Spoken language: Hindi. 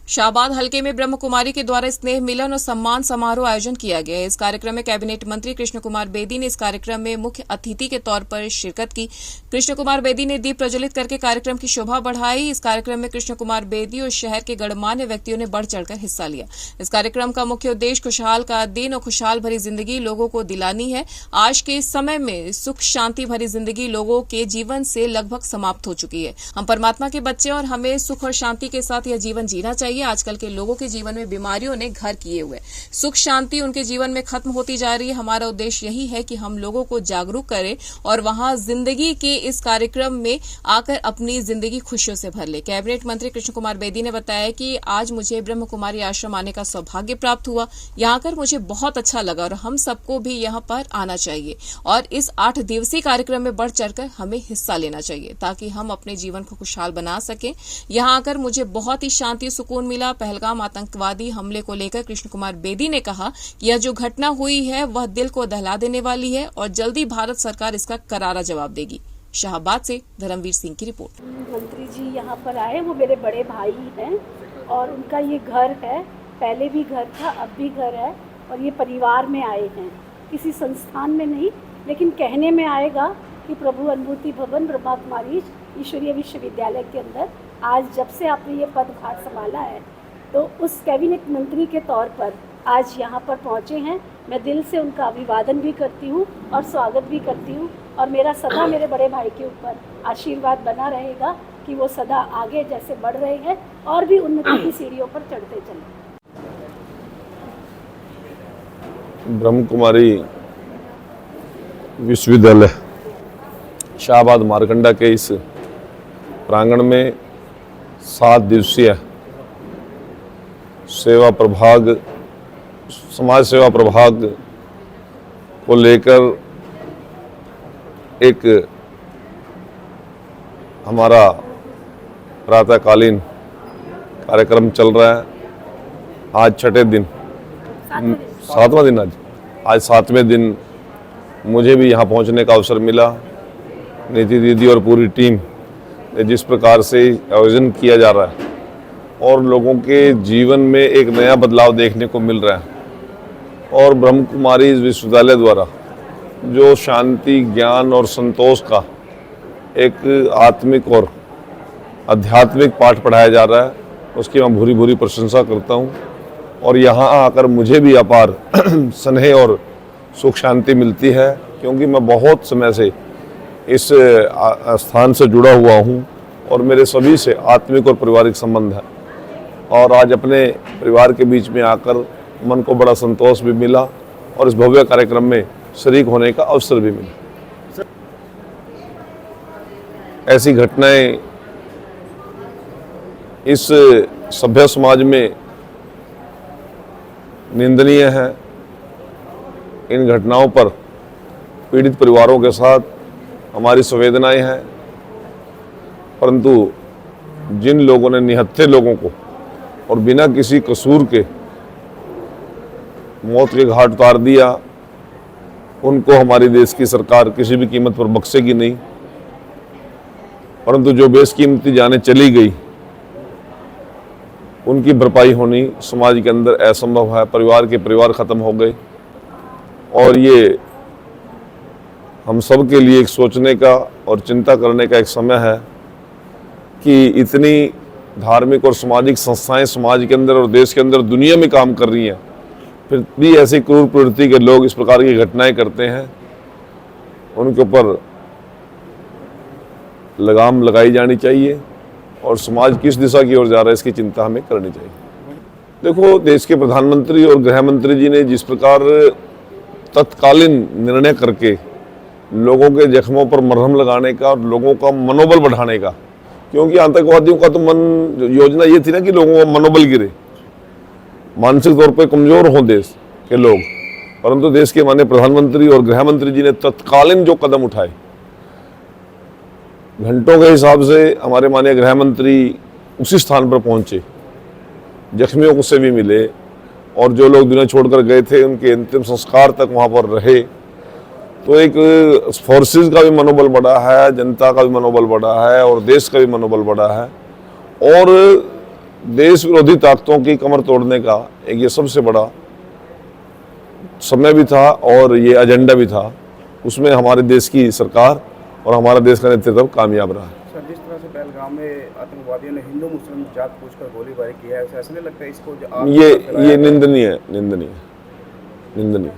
शाहबाद हलके में ब्रह्म कुमारी के द्वारा स्नेह मिलन और सम्मान समारोह आयोजन किया गया है। इस कार्यक्रम में कैबिनेट मंत्री कृष्ण कुमार बेदी ने इस कार्यक्रम में मुख्य अतिथि के तौर पर शिरकत की। कृष्ण कुमार बेदी ने दीप प्रज्वलित करके कार्यक्रम की शोभा बढ़ाई। इस कार्यक्रम में कृष्ण कुमार बेदी और शहर के गणमान्य व्यक्तियों ने बढ़ चढ़कर हिस्सा लिया। इस कार्यक्रम का मुख्य उद्देश्य खुशहाल का दिन और खुशहाल भरी जिंदगी लोगों को दिलानी है। आज के समय में सुख शांति भरी जिंदगी लोगों के जीवन से लगभग समाप्त हो चुकी है। हम परमात्मा के बच्चे और हमें सुख और शांति के साथ यह जीवन जीना चाहिए। आजकल के लोगों के जीवन में बीमारियों ने घर किए हुए, सुख शांति उनके जीवन में खत्म होती जा रही है। हमारा उद्देश्य यही है कि हम लोगों को जागरूक करें और वहां जिंदगी के इस कार्यक्रम में आकर अपनी जिंदगी खुशियों से भर ले। कैबिनेट मंत्री कृष्ण कुमार बेदी ने बताया कि आज मुझे ब्रह्म कुमारी आश्रम आने का सौभाग्य प्राप्त हुआ। यहां आकर मुझे बहुत अच्छा लगा और हम सबको भी यहां पर आना चाहिए और इस 8 दिवसीय कार्यक्रम में बढ़ चढ़कर हमें हिस्सा लेना चाहिए ताकि हम अपने जीवन को खुशहाल बना सकें। यहां आकर मुझे बहुत ही शांति सुकून मिला। पहलगाम आतंकवादी हमले को लेकर कृष्ण कुमार बेदी ने कहा कि यह जो घटना हुई है वह दिल को दहला देने वाली है और जल्दी भारत सरकार इसका करारा जवाब देगी। शाहबाद से धर्मवीर सिंह की रिपोर्ट। मंत्री जी यहाँ पर आए, वो मेरे बड़े भाई हैं और उनका ये घर है, पहले भी घर था, अब भी घर है और ये परिवार में आए हैं, किसी संस्थान में नहीं, लेकिन कहने में आएगा कि प्रभु अनुभूति भवन ब्रह्मा कुमारी ईश्वरीय विश्वविद्यालय के अंदर आज जब से आपने ये पदभार संभाला है तो उस कैबिनेट मंत्री के तौर पर आज यहाँ पर पहुँचे हैं। मैं दिल से उनका अभिवादन भी करती हूँ और स्वागत भी करती हूँ और मेरा सदा मेरे बड़े भाई के ऊपर आशीर्वाद बना रहेगा कि वो सदा आगे जैसे बढ़ रहे हैं और भी उन्नति की सीढ़ियों पर चढ़ते चलें। ब्रह्म कुमारी विश्वविद्यालय शाहबाद मारकंडा के इस प्रांगण में 7 दिवसीय सेवा प्रभाग, समाज सेवा प्रभाग को लेकर एक हमारा प्रातःकालीन कार्यक्रम चल रहा है। आज छठे दिन, 7वां दिन, आज 7वें दिन मुझे भी यहाँ पहुँचने का अवसर मिला। नीति दीदी और पूरी टीम ने जिस प्रकार से आयोजन किया जा रहा है और लोगों के जीवन में एक नया बदलाव देखने को मिल रहा है और ब्रह्म कुमारी विश्वविद्यालय द्वारा जो शांति, ज्ञान और संतोष का एक आत्मिक और आध्यात्मिक पाठ पढ़ाया जा रहा है, उसकी मैं भूरी भूरी प्रशंसा करता हूँ। और यहाँ आकर मुझे भी अपार स्नेह और सुख शांति मिलती है क्योंकि मैं बहुत समय से इस स्थान से जुड़ा हुआ हूँ और मेरे सभी से आत्मिक और पारिवारिक संबंध है और आज अपने परिवार के बीच में आकर मन को बड़ा संतोष भी मिला और इस भव्य कार्यक्रम में शरीक होने का अवसर भी मिला। ऐसी घटनाएं इस सभ्य समाज में निंदनीय है। इन घटनाओं पर पीड़ित परिवारों के साथ हमारी संवेदनाएं हैं, परंतु जिन लोगों ने निहत्थे लोगों को और बिना किसी कसूर के मौत के घाट उतार दिया, उनको हमारी देश की सरकार किसी भी कीमत पर बख्शेगी नहीं। परंतु जो बेशकीमती जानें चली गई उनकी भरपाई होनी समाज के अंदर असंभव है। परिवार के परिवार खत्म हो गए और ये हम सब के लिए एक सोचने का और चिंता करने का एक समय है कि इतनी धार्मिक और सामाजिक संस्थाएं समाज के अंदर और देश के अंदर दुनिया में काम कर रही हैं, फिर भी ऐसी क्रूर प्रवृत्ति के लोग इस प्रकार की घटनाएं करते हैं। उनके ऊपर लगाम लगाई जानी चाहिए और समाज किस दिशा की ओर जा रहा है इसकी चिंता हमें करनी चाहिए। देखो, देश के प्रधानमंत्री और गृह मंत्री जी ने जिस प्रकार तत्कालीन निर्णय करके लोगों के जख्मों पर मरहम लगाने का और लोगों का मनोबल बढ़ाने का, क्योंकि आतंकवादियों का तो योजना ये थी ना कि लोगों का मनोबल गिरे, मानसिक तौर पर कमजोर हों देश के लोग, परंतु देश के माननीय प्रधानमंत्री और गृह मंत्री जी ने तत्कालीन जो कदम उठाए, घंटों के हिसाब से हमारे माननीय गृह मंत्री उसी स्थान पर पहुंचे, जख्मियों से भी मिले और जो लोग दुनिया छोड़कर गए थे उनके अंतिम संस्कार तक वहां पर रहे। तो एक फोर्सेस का भी मनोबल बढ़ा है, जनता का भी मनोबल बढ़ा है और देश का भी मनोबल बढ़ा है। और देश विरोधी ताकतों की कमर तोड़ने का एक ये सबसे बड़ा समय भी था और ये एजेंडा भी था। उसमें हमारे देश की सरकार और हमारा देश का नेतृत्व कामयाब रहा। सर, जिस तरह से पहलगाम में आतंकवादियों ने हिंदू मुस्लिम जात पूछकर गोलीबारी किया है, ऐसा नहीं लगता इसको ये निंदनीय है, निंदनीय।